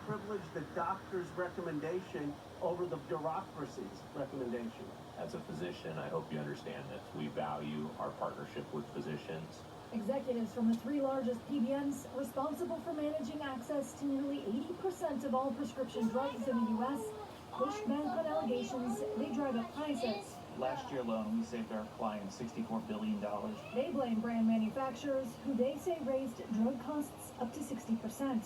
privilege the doctor's recommendation over the bureaucracy's recommendation. As a physician, I hope you understand this. We value our partnership with physicians. Executives from the three largest PBMs, responsible for managing access to nearly 80% of all prescription drugs in the U.S., pushed back on allegations they drive up prices. Last year alone, we saved our clients $64 billion. They blame brand manufacturers, who they say raised drug costs up to 60%.